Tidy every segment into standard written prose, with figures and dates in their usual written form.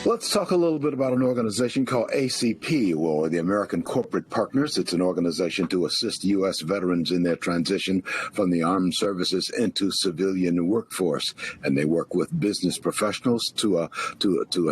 Let's talk a little bit about an organization called ACP, or the American Corporate Partners. It's an organization to assist U.S. veterans in their transition from the armed services into civilian workforce, and they work with business professionals to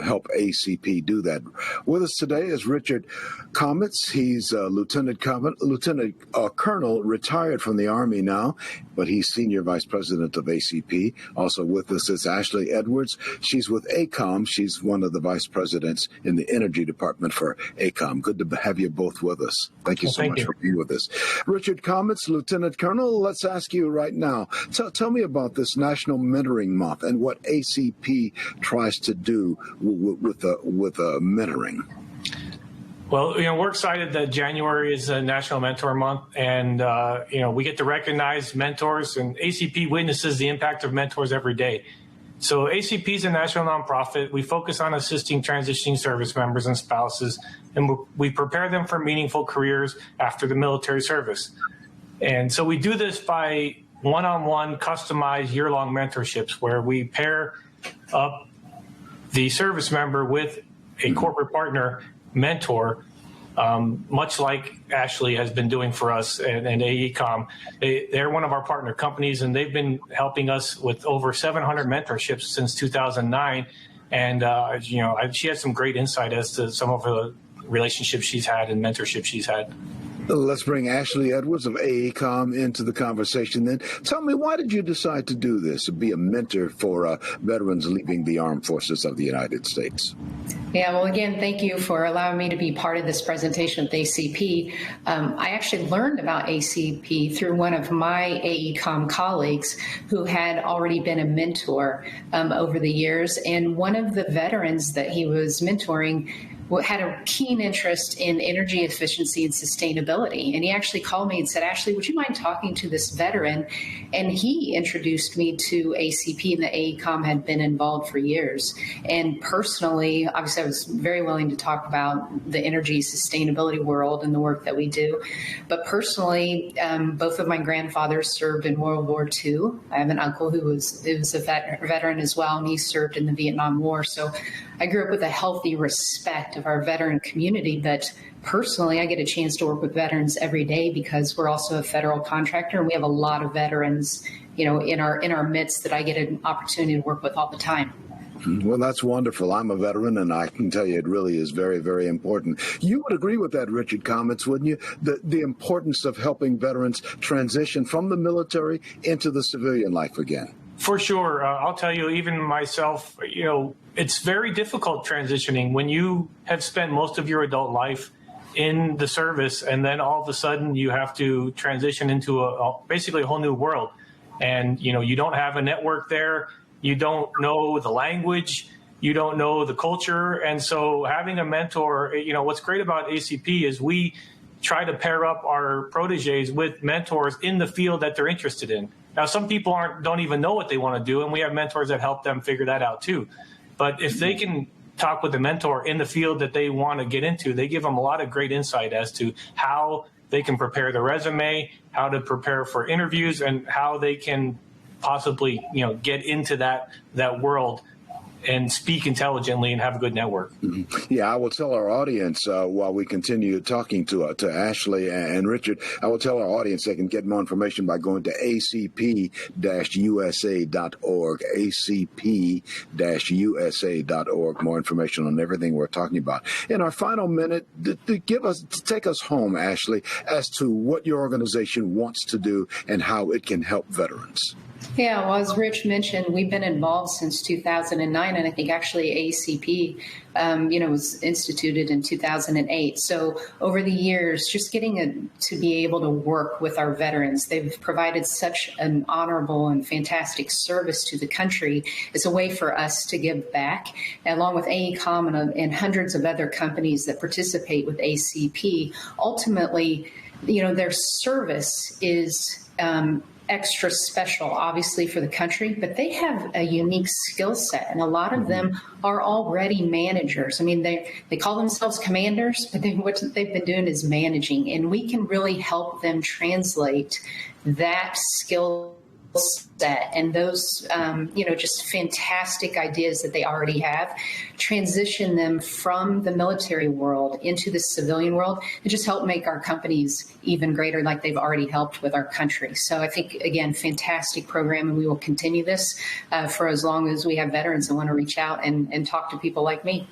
help ACP do that. With us today is Richard Comets. He's Lieutenant Colonel, retired from the Army now, but he's Senior Vice President of ACP. Also with us is Ashley Edwards. She's with AECOM. She's one of the vice presidents in the energy department for AECOM. Good to have you both with us. Thank you so much for being with us. Richard Comets, Lieutenant Colonel, let's ask you right now. Tell me about this National Mentoring Month and what ACP tries to do with mentoring. Well, we're excited that January is a National Mentor Month, and, we get to recognize mentors, and ACP witnesses the impact of mentors every day. So ACP is a national nonprofit. We focus on assisting transitioning service members and spouses, and we prepare them for meaningful careers after the military service. And so we do this by one-on-one customized year-long mentorships where we pair up the service member with a corporate partner mentor, much like Ashley has been doing for us and AECOM. They're one of our partner companies, and they've been helping us with over 700 mentorships since 2009. And, she has some great insight as to some of the relationships she's had and mentorship she's had. Let's bring Ashley Edwards of AECOM into the conversation then. Tell me, why did you decide to do this, to be a mentor for veterans leaving the armed forces of the United States? Yeah, well, again, thank you for allowing me to be part of this presentation with ACP. I actually learned about ACP through one of my AECOM colleagues who had already been a mentor over the years. And one of the veterans that he was mentoring had a keen interest in energy efficiency and sustainability. And he actually called me and said, Ashley, would you mind talking to this veteran? And he introduced me to ACP, and the AECOM had been involved for years. And personally, obviously, I was very willing to talk about the energy sustainability world and the work that we do. But personally, both of my grandfathers served in World War II. I have an uncle who was a veteran as well, and he served in the Vietnam War. So I grew up with a healthy respect of our veteran community, but personally, I get a chance to work with veterans every day because we're also a federal contractor, and we have a lot of veterans, in our midst that I get an opportunity to work with all the time. Well, that's wonderful. I'm a veteran, and I can tell you it really is very, very important. You would agree with that, Richard Comets, wouldn't you? The importance of helping veterans transition from the military into the civilian life again. For sure. I'll tell you, even myself, it's very difficult transitioning when you have spent most of your adult life in the service, and then all of a sudden you have to transition into basically a whole new world. And, you don't have a network there. You don't know the language. You don't know the culture. And so having a mentor, what's great about ACP is we try to pair up our proteges with mentors in the field that they're interested in. Now, some people don't even know what they want to do, and we have mentors that help them figure that out too. But if they can talk with a mentor in the field that they want to get into, they give them a lot of great insight as to how they can prepare their resume, how to prepare for interviews, and how they can possibly, get into that world and speak intelligently and have a good network. Mm-hmm. Yeah, I will tell our audience while we continue talking to Ashley and Richard, I will tell our audience they can get more information by going to acp-usa.org, acp-usa.org, more information on everything we're talking about. In our final minute, to take us home, Ashley, as to what your organization wants to do and how it can help veterans. Yeah, well, as Rich mentioned, we've been involved since 2009, and I think actually ACP, was instituted in 2008. So over the years, just getting to be able to work with our veterans, they've provided such an honorable and fantastic service to the country. It's a way for us to give back, along with AECOM and hundreds of other companies that participate with ACP. Ultimately, their service is extra special, obviously, for the country, but they have a unique skill set, and a lot of them are already managers. I mean, they call themselves commanders, but what they've been doing is managing, and we can really help them translate that skill set and those, just fantastic ideas that they already have, transition them from the military world into the civilian world, and just help make our companies even greater, like they've already helped with our country. So I think, again, fantastic program, and we will continue this for as long as we have veterans that want to reach out and talk to people like me.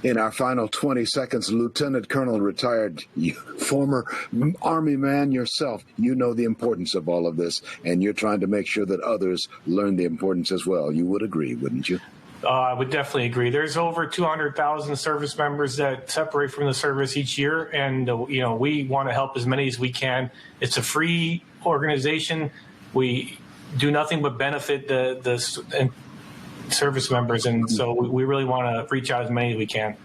In our final 20 seconds, Lieutenant Colonel, retired, former Army man yourself, you know the importance of all of this, and you're trying to make sure that others learn the importance as well. You would agree, wouldn't you? I would definitely agree. There's over 200,000 service members that separate from the service each year, and we want to help as many as we can. It's a free organization. We do nothing but benefit the service members, and so we really want to reach out as many as we can.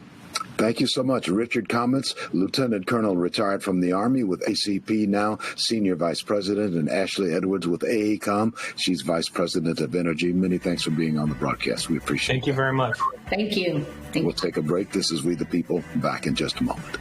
Thank you so much. Richard Comets, Lieutenant Colonel, retired from the Army with ACP now, Senior Vice President, and Ashley Edwards with AECOM. She's Vice President of Energy. Many thanks for being on the broadcast. We appreciate it. Thank you very much. Thank you. We'll take a break. This is We the People. Back in just a moment.